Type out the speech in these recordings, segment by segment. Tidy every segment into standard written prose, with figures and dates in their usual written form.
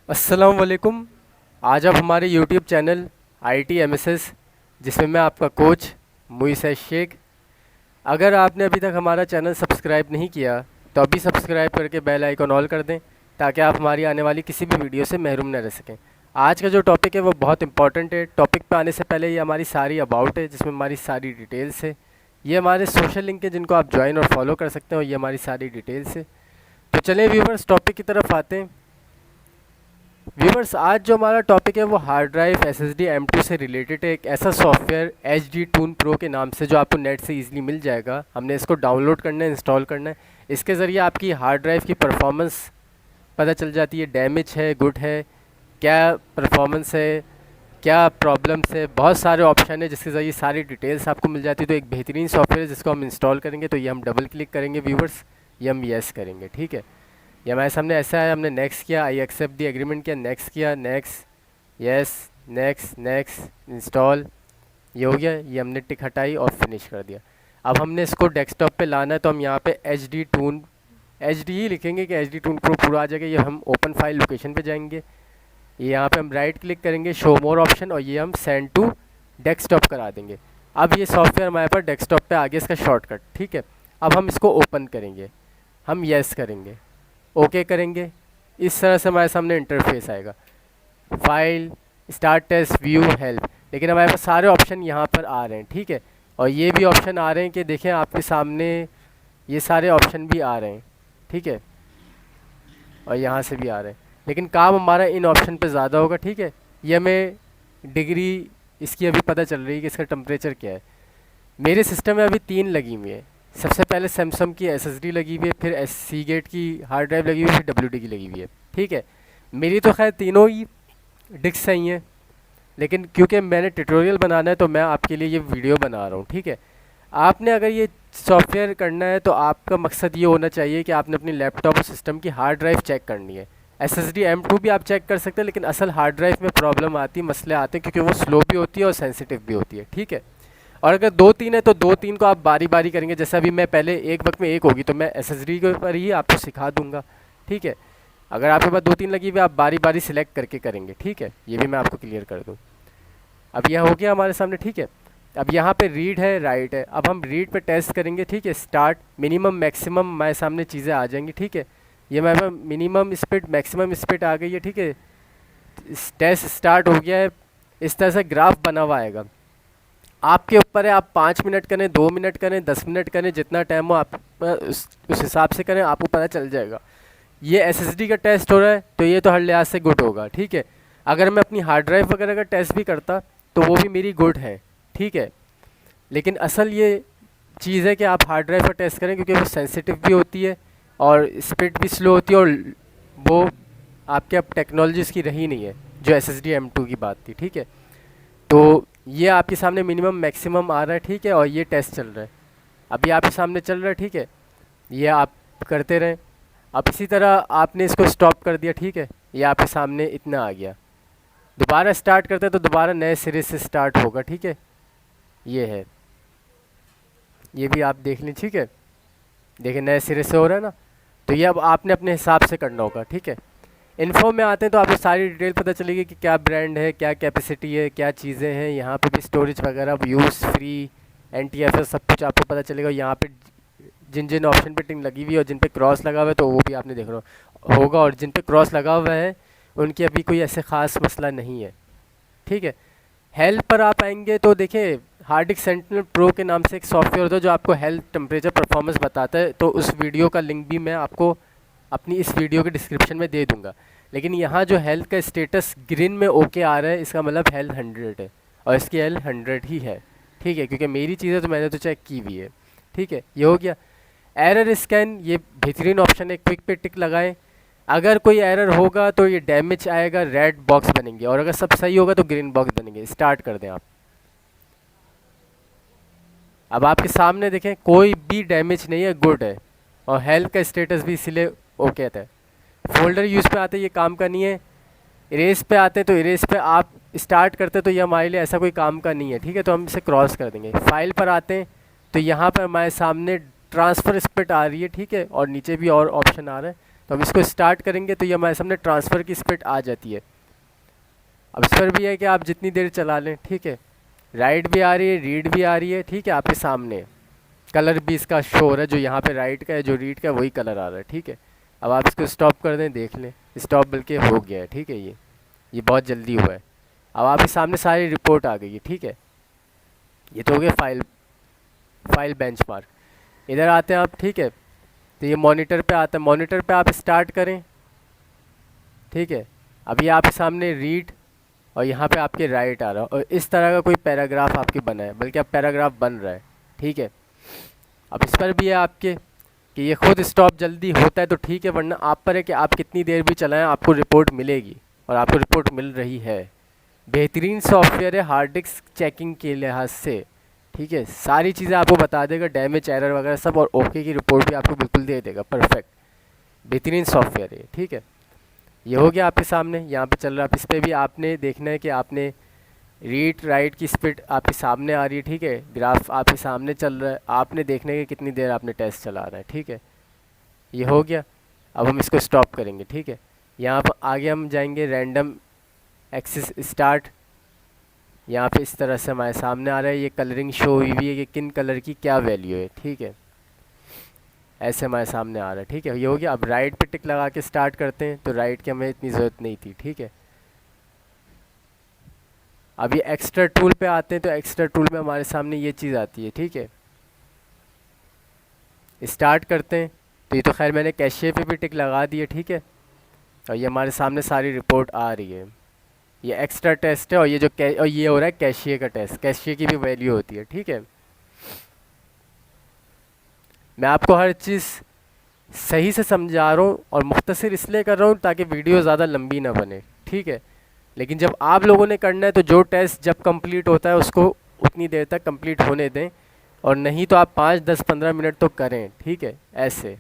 अस्सलाम वालेकुम। आज आप हमारे यूट्यूब चैनल IT MSS, जिसमें मैं आपका कोच मुइस शेख। अगर आपने अभी तक हमारा चैनल सब्सक्राइब नहीं किया तो अभी सब्सक्राइब करके बेल आइकन ऑल कर दें, ताकि आप हमारी आने वाली किसी भी वीडियो से महरूम न रह सकें। आज का जो टॉपिक है वो बहुत इंपॉर्टेंट है। टॉपिक पे आने से पहले ये हमारी सारी अबाउट है, जिसमें हमारी सारी डिटेल्स है। ये हमारे सोशल लिंक है जिनको आप ज्वाइन और फॉलो कर सकते हैं, और ये हमारी सारी डिटेल्स है। तो चलें व्यूवर्स, टॉपिक की तरफ आते हैं। व्यूवर्स, आज जो हमारा टॉपिक है वो हार्ड ड्राइव SSD M2 से रिलेटेड है। एक ऐसा सॉफ्टवेयर HD Tune Pro के नाम से, जो आपको नेट से इजीली मिल जाएगा। हमने इसको डाउनलोड करना है, इंस्टॉल करना है। इसके ज़रिए आपकी हार्ड ड्राइव की परफॉर्मेंस पता चल जाती है, डैमेज है, गुड है, क्या परफॉर्मेंस है, क्या प्रॉब्लम्स है। बहुत सारे ऑप्शन है जिसके ज़रिए सारी डिटेल्स आपको मिल जाती है। तो एक बेहतरीन सॉफ्टवेयर है जिसको हम इंस्टॉल करेंगे। तो ये हम डबल क्लिक करेंगे व्यूवर्स, ये हम येस करेंगे। ठीक है, ये हमारे सामने ऐसा है। हमने नेक्स्ट किया, आई एक्सेप्ट दी एग्रीमेंट किया, नेक्स्ट किया, next, yes, next, next, install, ये हो गया। ये हमने टिक हटाई और फिनिश कर दिया। अब हमने इसको डेस्कटॉप पे लाना है, तो हम यहाँ पे HD ही लिखेंगे कि HD Tune Pro पूरा आ जाएगा। ये हम ओपन फाइल लोकेशन पे जाएंगे, ये यहाँ पे हम राइट क्लिक करेंगे, शो मोर ऑप्शन, और ये हम सेंड टू डेस्कटॉप करा देंगे। अब ये सॉफ्टवेयर हमारे पास डेस्कटॉप पे आ गया, इसका शॉर्टकट। ठीक है, अब हम इसको ओपन करेंगे, हम येस करेंगे, ओके करेंगे। इस तरह से हमारे सामने इंटरफेस आएगा, file, start test, view, help. लेकिन हमारे पास सारे ऑप्शन यहाँ पर आ रहे हैं। ठीक है, और ये भी ऑप्शन आ रहे हैं कि देखें आपके सामने, ये सारे ऑप्शन भी आ रहे हैं। ठीक है, और यहाँ से भी आ रहे हैं, लेकिन काम हमारा इन ऑप्शन पे ज़्यादा होगा। ठीक है, ये हमें डिग्री इसकी अभी पता चल रही है कि इसका टेम्परेचर क्या है। मेरे सिस्टम में अभी 3 लगी हुई है। सबसे पहले सैमसंग की SSD लगी हुई है, फिर Seagate की हार्ड ड्राइव लगी हुई है, फिर WD की लगी हुई है। ठीक है, मेरी तो खैर तीनों ही डिस्क सही हैं, लेकिन क्योंकि मैंने ट्यूटोरियल बनाना है तो मैं आपके लिए ये वीडियो बना रहा हूँ। ठीक है, आपने अगर ये सॉफ्टवेयर करना है तो आपका मकसद ये होना चाहिए कि आपने अपनी लैपटॉप और सिस्टम की हार्ड ड्राइव चेक करनी है। SSD M2 भी आप चेक कर सकते हैं, लेकिन असल हार्ड ड्राइव में प्रॉब्लम आती है, मसले आते हैं, क्योंकि वो स्लो भी होती है और सेंसिटिव भी होती है। ठीक है, और अगर 2-3 है तो 2-3 को आप बारी बारी करेंगे। जैसा अभी मैं पहले एक वक्त में एक होगी तो मैं SSD के ऊपर ही आपको सिखा दूंगा। ठीक है, अगर आपके पास 2-3 लगी हुई आप बारी बारी सिलेक्ट करके करेंगे। ठीक है, ये भी मैं आपको क्लियर कर दूँ। अब यह हो गया हमारे सामने। ठीक है, अब यहाँ पे रीड है, राइट है। अब हम रीड पे टेस्ट करेंगे। ठीक है, स्टार्ट, मिनिमम, मैक्सिमम हमारे सामने चीज़ें आ जाएंगी। ठीक है, ये हमारे पास मिनिमम स्पीड, मैक्सिमम स्पीड आ गई है। ठीक है, टेस्ट स्टार्ट हो गया है। इस तरह से ग्राफ बना हुआ आएगा। आपके ऊपर है, आप 5 मिनट करें, 2 मिनट करें, 10 मिनट करें, जितना टाइम हो आप उस हिसाब से करें, आपको पता चल जाएगा। ये SSD का टेस्ट हो रहा है तो ये तो हर लिहाज से गुड होगा। ठीक है, अगर मैं अपनी हार्ड ड्राइव वगैरह का टेस्ट भी करता तो वो भी मेरी गुड है। ठीक है, लेकिन असल ये चीज़ है कि आप हार्ड ड्राइव का टेस्ट करें, क्योंकि वो सेंसिटिव भी होती है और स्पीड भी स्लो होती है, और वो आपके अब टेक्नोलॉजी इसकी रही नहीं है जो SSD M2 की बात थी। ठीक है, तो ये आपके सामने मिनिमम मैक्सिमम आ रहा है। ठीक है, और ये टेस्ट चल रहा है, अभी आपके सामने चल रहा है। ठीक है, ये आप करते रहें। अब इसी तरह आपने इसको स्टॉप कर दिया। ठीक है, ये आपके सामने इतना आ गया। दोबारा स्टार्ट करते हैं तो दोबारा नए सिरे से स्टार्ट होगा। ठीक है, ये है, ये भी आप देख लें। ठीक है, देखिए नए सिरे से हो रहा है ना। तो ये अब आपने अपने हिसाब से करना होगा। ठीक है, इन्फो में आते हैं तो आपको सारी डिटेल पता चलेगी कि क्या ब्रांड है, क्या कैपेसिटी है, क्या चीज़ें हैं। यहाँ पे भी स्टोरेज वगैरह, यूज़ फ्री, NTFS, सब कुछ आपको पता चलेगा। यहाँ पे जिन जिन ऑप्शन पे टिक लगी हुई है और जिन पे क्रॉस लगा हुआ है तो वो भी आपने देखना होगा, और जिन पे क्रॉस लगा हुआ है उनकी अभी कोई ऐसे ख़ास मसला नहीं है। ठीक है, हेल्थ पर आप आएंगे तो देखिए, हार्ड डिस्क सेंटिनल प्रो के नाम से एक सॉफ्टवेयर होता है जो आपको हेल्थ, टेम्परेचर, परफॉर्मेंस बताता है। तो उस वीडियो का लिंक भी मैं आपको अपनी इस वीडियो के डिस्क्रिप्शन में दे दूंगा। लेकिन यहाँ जो हेल्थ का स्टेटस ग्रीन में ओके आ रहा है, इसका मतलब हेल्थ 100 है, और इसकी हेल्थ 100 ही है। ठीक है, क्योंकि मेरी चीज़ें तो मैंने तो चेक की हुई है। ठीक है, ये हो गया। एरर स्कैन, ये बेहतरीन ऑप्शन है, क्विक पे टिक लगाएं। अगर कोई एरर होगा तो ये डैमेज आएगा, रेड बॉक्स बनेंगे, और अगर सब सही होगा तो ग्रीन बॉक्स बनेंगे। स्टार्ट कर दें आप। अब आपके सामने देखें कोई भी डैमेज नहीं है, गुड है, और हेल्थ का स्टेटस भी इसीलिए ओके आता है। फोल्डर यूज़ पे आते ये काम का नहीं है। इरेज पे आते तो इरेज पे आप स्टार्ट करते तो ये हमारे लिए ऐसा कोई काम का नहीं है। ठीक है, तो हम इसे क्रॉस कर देंगे। फाइल पर आते हैं तो यहाँ पर हमारे सामने ट्रांसफ़र स्पीड आ रही है। ठीक है, और नीचे भी और ऑप्शन आ रहा है। तो हम इसको स्टार्ट करेंगे तो ये हमारे सामने ट्रांसफ़र की स्पीड आ जाती है। अब इस पर भी है कि आप जितनी देर चला लें, ठीक है। राइट भी आ रही है, रीड भी आ रही है, ठीक है, आपके सामने कलर भी इसका शो हो रहा है, जो यहाँ पे राइट का है जो रीड का है वही कलर आ रहा है, ठीक है। अब आप इसको स्टॉप कर दें, देख लें स्टॉप बल्कि हो गया है, ठीक है। ये बहुत जल्दी हुआ है। अब आपके सामने सारी रिपोर्ट आ गई है, ठीक है। ये तो हो गया फाइल बेंचमार्क। इधर आते हैं आप, ठीक है। तो ये मॉनिटर पे आता है, मॉनिटर पे आप स्टार्ट करें, ठीक है। अभी आपके सामने रीड और यहाँ पे आपके राइट आ रहा है और इस तरह का कोई पैराग्राफ आपके बना है, बल्कि अब पैराग्राफ बन रहा है, ठीक है। अब इस पर भी है आपके कि ये खुद स्टॉप जल्दी होता है तो ठीक है, वरना आप पर है कि आप कितनी देर भी चलाएं आपको रिपोर्ट मिलेगी, और आपको रिपोर्ट मिल रही है। बेहतरीन सॉफ्टवेयर है हार्ड डिस्क चेकिंग के लिहाज से, ठीक है। सारी चीज़ें आपको बता देगा, डैमेज एरर वगैरह सब, और ओके की रिपोर्ट भी आपको बिल्कुल दे देगा, परफेक्ट बेहतरीन सॉफ्टवेयर है, ठीक है। ये हो गया आपके सामने, यहाँ पे चल रहा है। अब इस पर भी आपने देखना है कि आपने रीड राइट की स्पीड आपके सामने आ रही है, ठीक है। ग्राफ आपके सामने चल रहा है, आपने देखना है कि कितनी देर आपने टेस्ट चला रहा है, ठीक है। ये हो गया। अब हम इसको स्टॉप करेंगे, ठीक है। यहाँ पर आगे हम जाएंगे रैंडम एक्सेस स्टार्ट। यहाँ पे इस तरह से हमारे सामने आ रहा है, ये कलरिंग शो हुई हुई है कि किन कलर की क्या वैल्यू है, ठीक है। ऐसे हमारे सामने आ रहा है, ठीक है। ये हो गया। अब राइट पे टिक लगा के स्टार्ट करते हैं, तो राइट की हमें इतनी ज़रूरत नहीं थी, ठीक है। अब ये एक्स्ट्रा टूल पे आते हैं, तो एक्स्ट्रा टूल में हमारे सामने ये चीज़ आती है, ठीक है। स्टार्ट करते हैं, तो ये तो खैर मैंने कैशियर पे भी टिक लगा दी है, ठीक है। और ये हमारे सामने सारी रिपोर्ट आ रही है। ये एक्स्ट्रा टेस्ट है, और ये और ये हो रहा है कैशियर का टेस्ट, कैशियर की भी वैल्यू होती है, ठीक है। मैं आपको हर चीज़ सही से समझा रहा हूँ और मुख्तसर इसलिए कर रहा हूँ ताकि वीडियो ज़्यादा लंबी ना बने, ठीक है। लेकिन जब आप लोगों ने करना है तो जो टेस्ट जब कंप्लीट होता है उसको उतनी देर तक कंप्लीट होने दें, और नहीं तो आप 5, 10, 15 मिनट तो करें, ठीक है, ऐसे।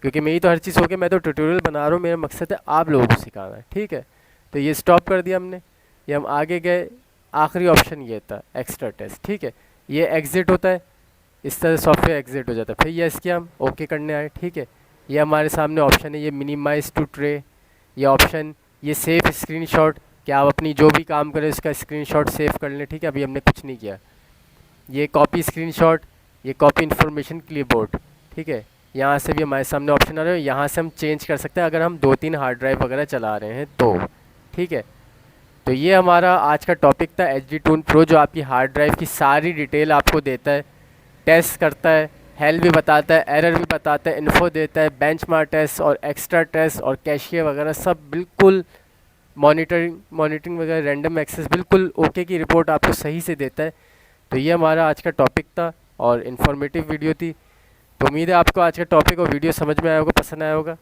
क्योंकि मेरी तो हर चीज़ हो गई, मैं तो ट्यूटोरियल बना रहा हूँ, मेरा मकसद है आप लोगों को सिखाना है, ठीक है। तो ये स्टॉप कर दिया हमने, ये हम आगे गए। आखिरी ऑप्शन ये था एक्स्ट्रा टेस्ट, ठीक है। ये एग्ज़िट होता है, इस तरह सॉफ्टवेयर एग्ज़िट हो जाता है। फिर यस किया हम, ओके करने आए, ठीक है। ये हमारे सामने ऑप्शन है, ये मिनिमाइज़ टू ट्रे, ये ऑप्शन, ये सेफ स्क्रीनशॉट, कि आप अपनी जो भी काम करें उसका स्क्रीनशॉट सेव कर लें, ठीक है। अभी हमने कुछ नहीं किया। ये कॉपी स्क्रीनशॉट, ये कॉपी इन्फॉर्मेशन क्लिपबोर्ड, ठीक है। यहाँ से भी हमारे सामने ऑप्शन आ रहे हैं, यहाँ से हम चेंज कर सकते हैं अगर हम 2-3 हार्ड ड्राइव वगैरह चला रहे हैं तो, ठीक है। तो ये हमारा आज का टॉपिक था HD टून प्रो, जो आपकी हार्ड ड्राइव की सारी डिटेल आपको देता है, टेस्ट करता है, हेल्प भी बताता है, एरर भी बताता है, इन्फो देता है, बेंचमार्क टेस्ट और एक्स्ट्रा टेस्ट और कैशियर वगैरह सब बिल्कुल, मॉनिटरिंग वगैरह, रैंडम एक्सेस, बिल्कुल ओके की रिपोर्ट आपको सही से देता है। तो ये हमारा आज का टॉपिक था और इन्फॉर्मेटिव वीडियो थी। तो उम्मीद है आपको आज का टॉपिक और वीडियो समझ में आया होगा, पसंद आया होगा।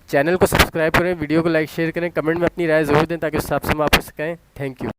चैनल को सब्सक्राइब करें, वीडियो को लाइक शेयर करें, कमेंट में अपनी राय ज़रूर दें ताकि उस हिसाब से हम आपको सिखाएँ। Thank you.